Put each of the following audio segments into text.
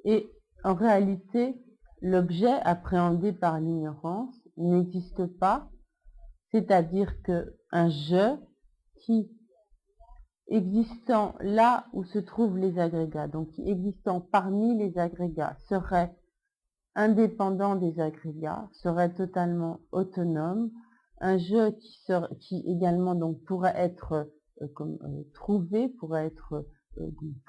Et en réalité, l'objet appréhendé par l'ignorance n'existe pas, c'est-à-dire qu'un je qui, existant là où se trouvent les agrégats, donc qui existant parmi les agrégats, serait indépendant des agrégats, serait totalement autonome, un je qui également donc pourrait être trouvé, pourrait être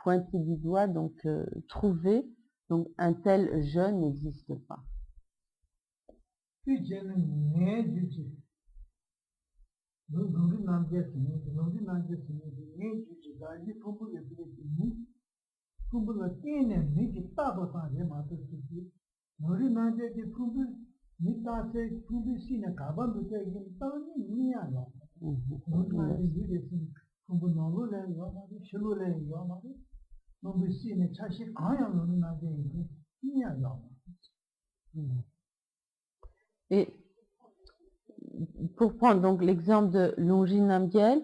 pointé du doigt, donc trouvé, donc un tel je n'existe pas. Et pour prendre donc l'exemple de Longin Namgyel,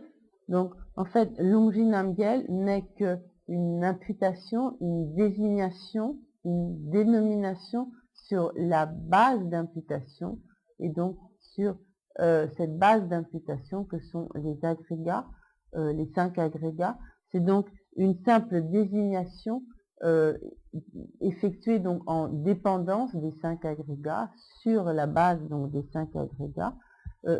donc en fait Longin Namgyel n'est qu'une imputation, une désignation, une dénomination sur la base d'imputation, et donc sur cette base d'imputation que sont les agrégats, les 5 agrégats. C'est donc une simple désignation effectuée donc en dépendance des 5 agrégats, sur la base donc des 5 agrégats,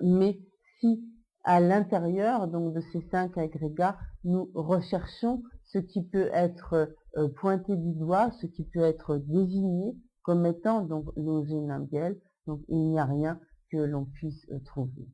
mais si à l'intérieur donc de ces 5 agrégats, nous recherchons ce qui peut être pointé du doigt, ce qui peut être désigné comme étant donc Longin Namgyel, donc il n'y a rien que l'on puisse trouver.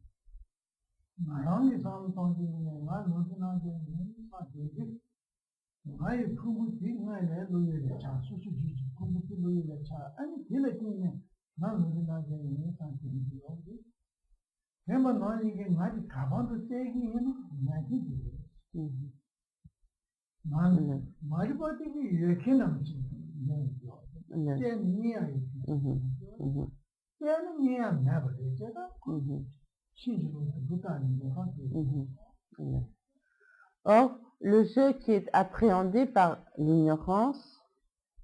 Or, le je qui est appréhendé par l'ignorance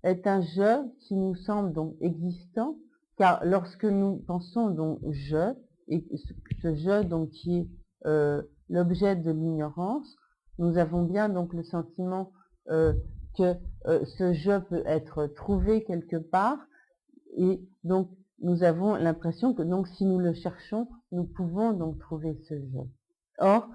est un je qui nous semble donc existant, car lorsque nous pensons donc je, et ce je donc qui est l'objet de l'ignorance, nous avons bien donc le sentiment que ce je peut être trouvé quelque part, et donc nous avons l'impression que donc si nous le cherchons, nous pouvons donc trouver ce je. Or,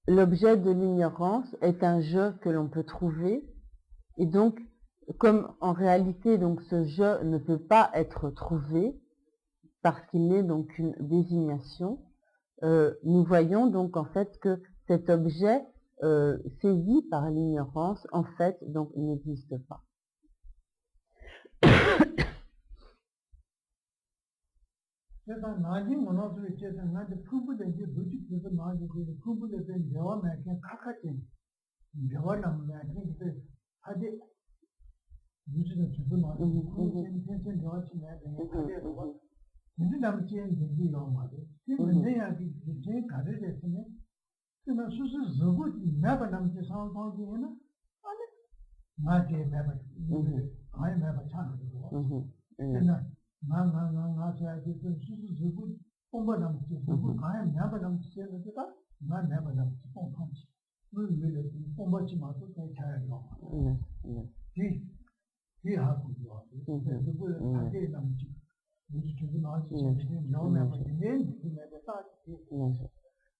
l'objet de l'ignorance est un je que l'on peut trouver, et donc comme en réalité donc ce je ne peut pas être trouvé parce qu'il n'est donc une désignation, nous voyons donc en fait que cet objet saisi par l'ignorance en fait donc n'existe pas.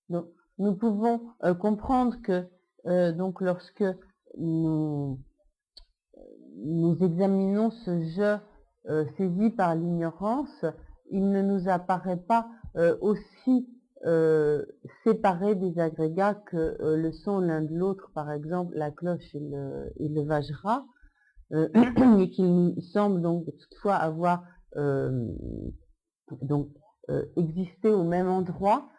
Donc, nous pouvons comprendre que donc lorsque nous examinons ce je saisi par l'ignorance, il ne nous apparaît pas aussi séparer des agrégats que le sont l'un de l'autre, par exemple la cloche et le vajra, et qu'il nous semble donc toutefois avoir existé au même endroit.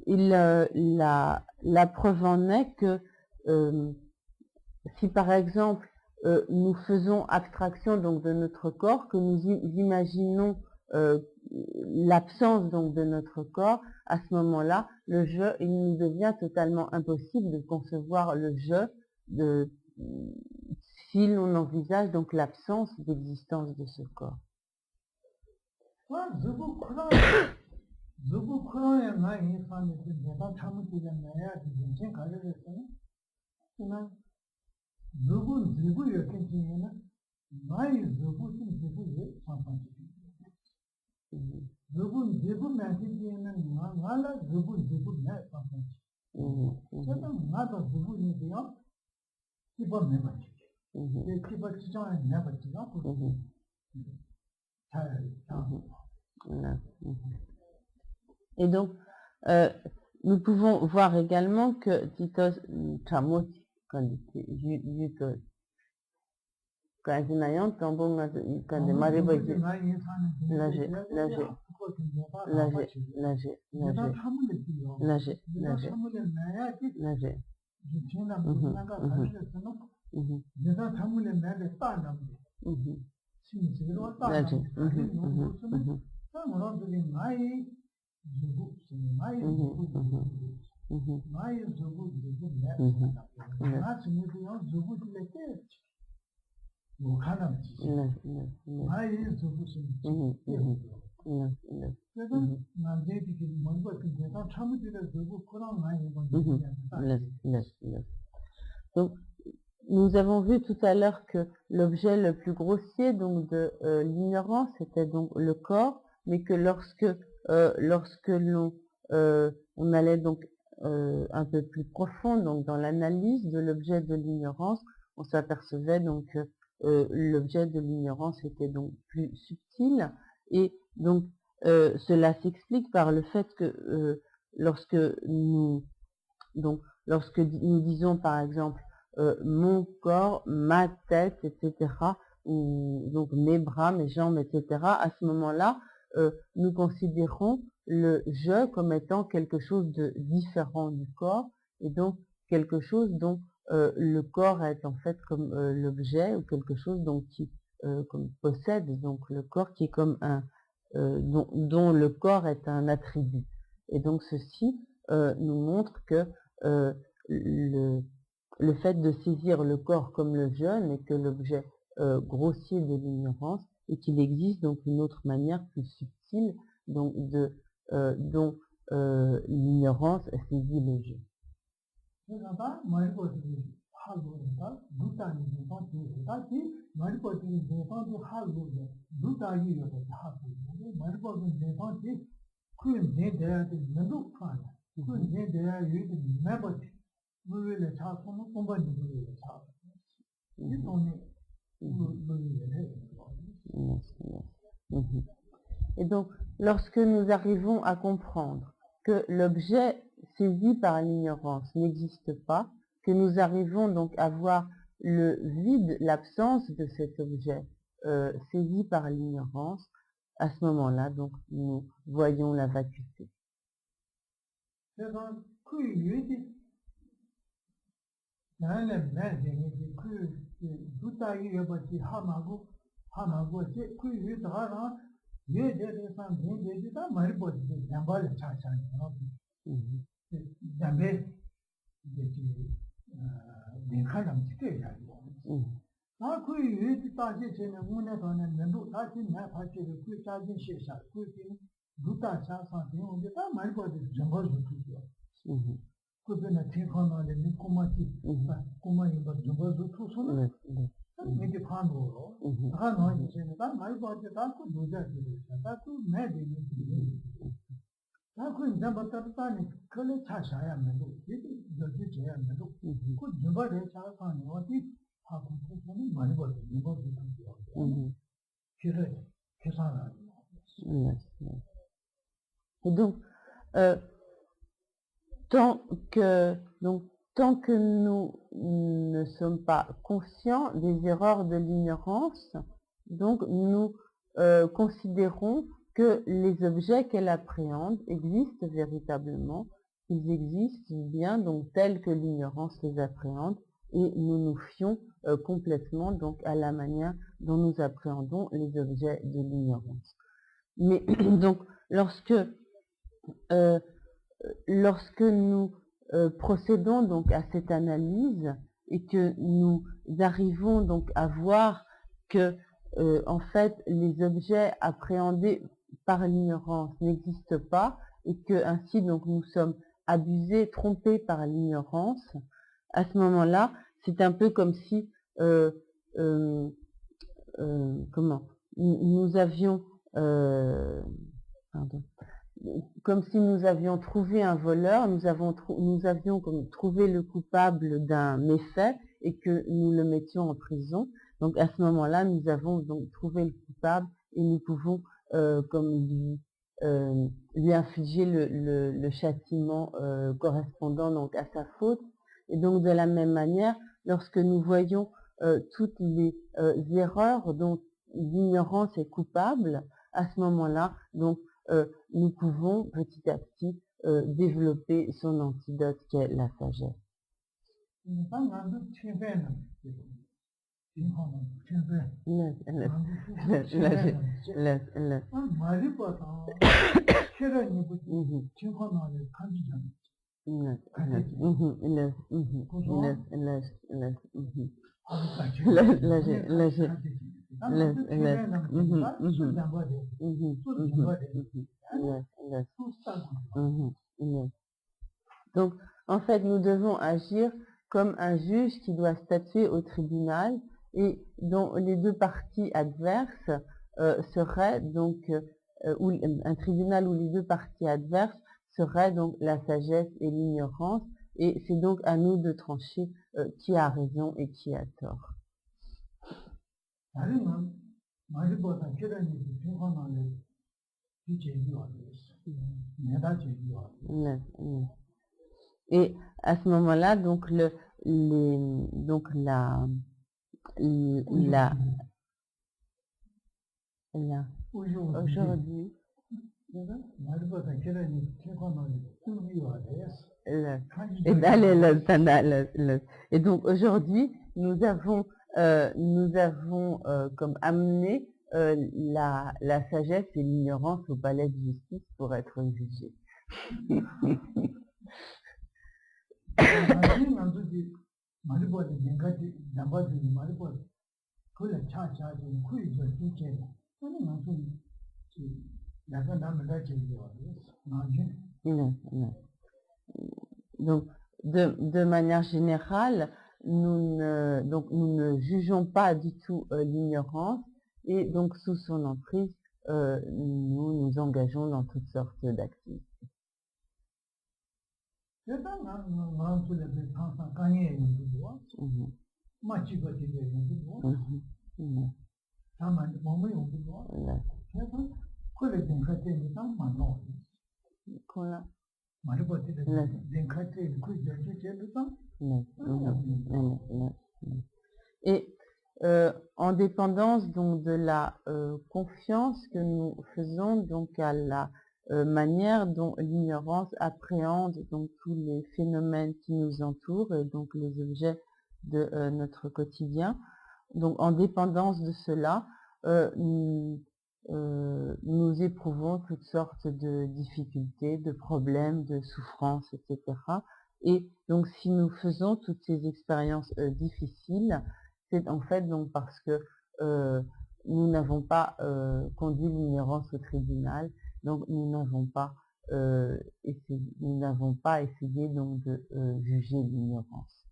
La preuve en est que si par exemple nous faisons abstraction donc de notre corps, que nous imaginons l'absence donc de notre corps, à ce moment-là, le je, il nous devient totalement impossible de concevoir le je si l'on envisage donc l'absence d'existence de ce corps. Et donc, nous pouvons voir également que Titos Chamoti, quand Donc, nous avons vu tout à l'heure que l'objet le plus grossier donc de l'ignorance était donc le corps, mais que lorsque on allait donc un peu plus profond donc dans l'analyse de l'objet de l'ignorance, on s'apercevait donc que l'objet de l'ignorance était donc plus subtil, et donc cela s'explique par le fait que lorsque nous disons par exemple mon corps, ma tête, etc., ou donc mes bras, mes jambes, etc., à ce moment-là, nous considérons le je comme étant quelque chose de différent du corps, et donc quelque chose dont le corps est en fait comme l'objet, ou quelque chose donc qui comme possède donc le corps, qui est comme un dont le corps est un attribut. Et donc ceci nous montre que le fait de saisir le corps comme le je n'est que l'objet grossier de l'ignorance, et qu'il existe donc une autre manière plus subtile donc dont l'ignorance saisit le je. Et donc, lorsque nous arrivons à comprendre que l'objet saisi par l'ignorance n'existe pas, que nous arrivons donc à voir le vide, l'absence de cet objet saisi par l'ignorance, à ce moment-là, donc, nous voyons la vacuité. Et donc, tant que nous ne sommes pas conscients des erreurs de l'ignorance, donc nous considérons que les objets qu'elle appréhende existent véritablement, ils existent bien donc tels que l'ignorance les appréhende, et nous nous fions complètement donc à la manière dont nous appréhendons les objets de l'ignorance. Mais donc lorsque nous procédons donc à cette analyse et que nous arrivons donc à voir que en fait les objets appréhendés par l'ignorance n'existent pas et que ainsi donc nous sommes abusés, trompés par l'ignorance, à ce moment-là, c'est un peu comme si nous avions comme si nous avions trouvé un voleur, nous avions trouvé le coupable d'un méfait et que nous le mettions en prison. Donc à ce moment-là, nous avons donc trouvé le coupable et nous pouvons lui infliger le châtiment correspondant donc à sa faute. Et donc de la même manière, lorsque nous voyons toutes les erreurs dont l'ignorance est coupable, à ce moment-là, donc nous pouvons petit à petit développer son antidote qui est la sagesse. Donc, en fait, nous devons agir comme un juge qui doit statuer au tribunal et dont les deux parties adverses seraient donc, un tribunal où les deux parties adverses seraient donc la sagesse et l'ignorance, et c'est donc à nous de trancher qui a raison et qui a tort. Et à ce moment-là, donc aujourd'hui, et donc aujourd'hui, nous avons comme amené la sagesse et l'ignorance au palais de justice pour être jugés. Donc, de manière générale, nous ne jugeons pas du tout l'ignorance, et donc sous son emprise, nous nous engageons dans toutes sortes d'activités. Et en dépendance donc de la confiance que nous faisons donc à la manière dont l'ignorance appréhende donc tous les phénomènes qui nous entourent et donc les objets de notre quotidien. Donc en dépendance de cela, nous éprouvons toutes sortes de difficultés, de problèmes, de souffrances, etc. Et donc si nous faisons toutes ces expériences difficiles, c'est en fait donc parce que nous n'avons pas conduit l'ignorance au tribunal, donc nous n'avons pas essayé donc de juger l'ignorance.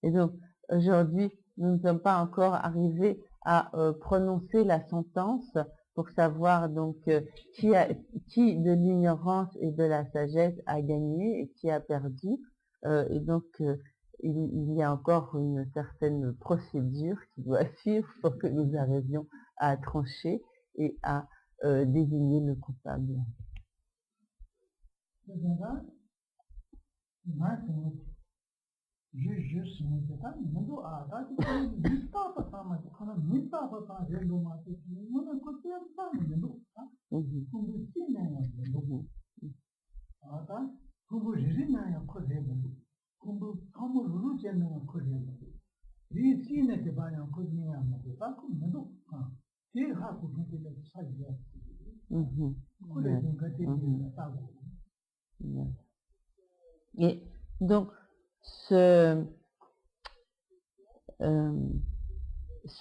Et donc, aujourd'hui, nous ne sommes pas encore arrivés à prononcer la sentence pour savoir donc qui de l'ignorance et de la sagesse a gagné et qui a perdu. Et donc il y a encore une certaine procédure qui doit suivre pour que nous arrivions à trancher et à désigner le coupable. Et donc ce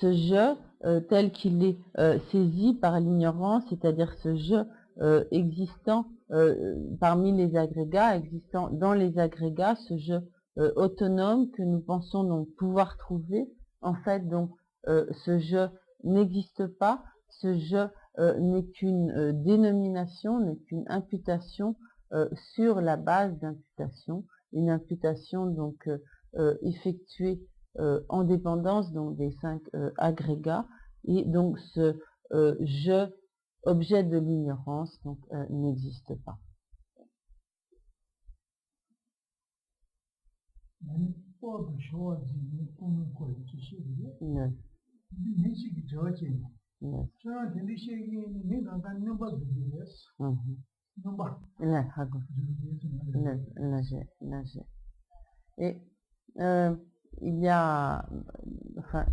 jeu tel qu'il est saisi par l'ignorance, c'est-à-dire ce jeu existant parmi les agrégats, existant dans les agrégats, ce jeu autonome que nous pensons donc pouvoir trouver, en fait donc ce jeu n'existe pas, ce jeu n'est qu'une dénomination, n'est qu'une imputation sur la base d'imputation, une imputation donc effectuée en dépendance donc des 5 agrégats, et donc ce jeu objet de l'ignorance donc n'existe pas. Et il y a, enfin,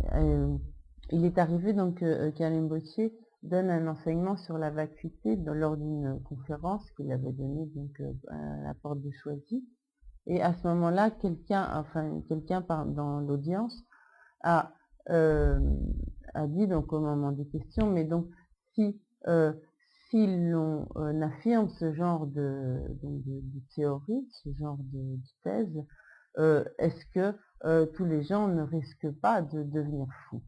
il est arrivé donc qu'Alimboche donne un enseignement sur la vacuité lors d'une conférence qu'il avait donnée donc à la porte de Choisy. Et à ce moment-là, quelqu'un dans l'audience a dit donc au moment des questions, mais donc si l'on affirme ce genre de théorie, ce genre de thèse, est-ce que tous les gens ne risquent pas de devenir fous?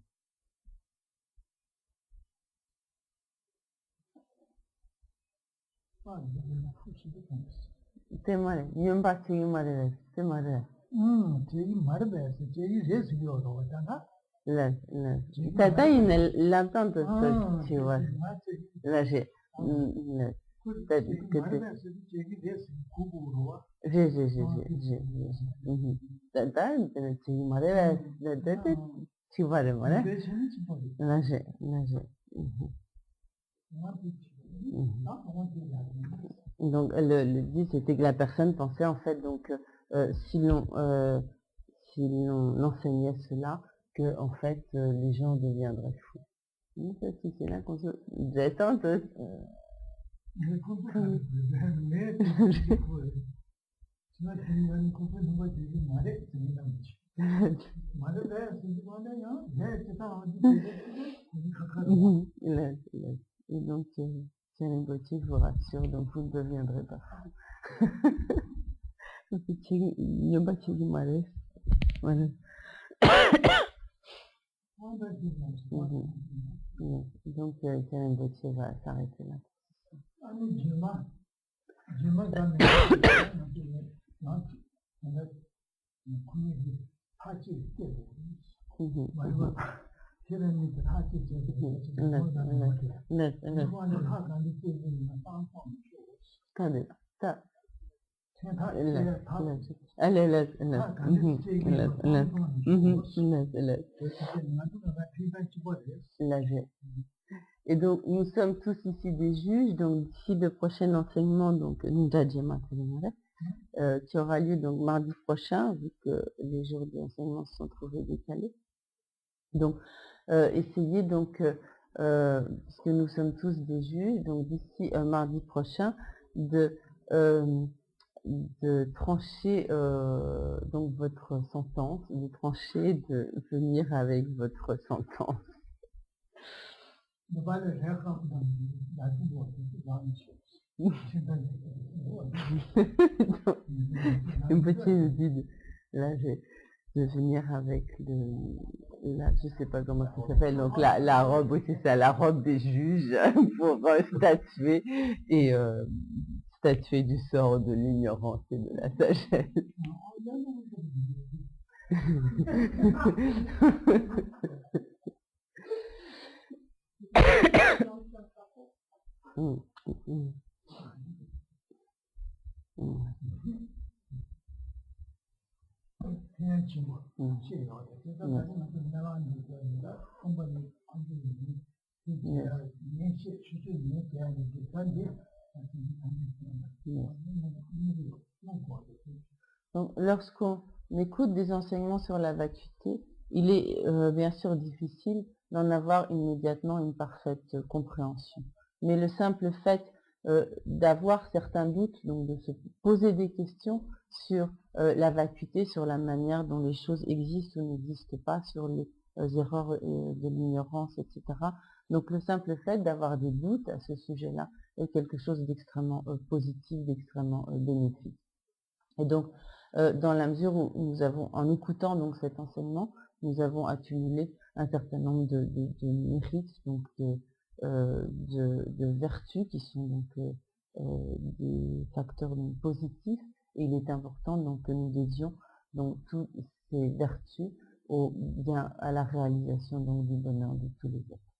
Donc le dit c'était que la personne pensait en fait donc si l'on enseignait cela, que en fait les gens deviendraient fous. C'est là qu'on se détend. Et donc Alimboche vous rassure, donc vous ne deviendrez pas fou. Donc Alimboche va s'arrêter là. Et donc nous sommes tous ici des juges, donc d'ici le prochain enseignement, donc qui aura lieu donc mardi prochain, vu que les jours d'enseignement se sont trouvés décalés. Donc essayez donc, puisque nous sommes tous des juges, donc d'ici mardi prochain, de trancher donc votre sentence, de venir avec votre sentence. Une petite idée là, de venir avec là, je sais pas comment ça s'appelle, donc la robe, oui c'est ça, la robe des juges pour statuer et statuer du sort de l'ignorance et de la sagesse. Mm, mm, mm, 黑暗寂寞， mm, 谢谢老师。就是说，反正呢，就是那你的通过你环境里面，联系去对你这样的一个观点，进行环境这样的，弄过的。 Donc, lorsqu'on écoute des enseignements sur la vacuité, il est bien sûr difficile d'en avoir immédiatement une parfaite compréhension. Mais le simple fait d'avoir certains doutes, donc de se poser des questions sur la vacuité, sur la manière dont les choses existent ou n'existent pas, sur les erreurs de l'ignorance, etc. Donc le simple fait d'avoir des doutes à ce sujet-là est quelque chose d'extrêmement positif, d'extrêmement bénéfique. Et donc, dans la mesure où nous avons, en écoutant donc cet enseignement, nous avons accumulé un certain nombre de mérites, donc de vertus qui sont donc des facteurs donc, positifs, et il est important donc que nous dédions donc toutes ces vertus au bien à la réalisation donc du bonheur de tous les êtres.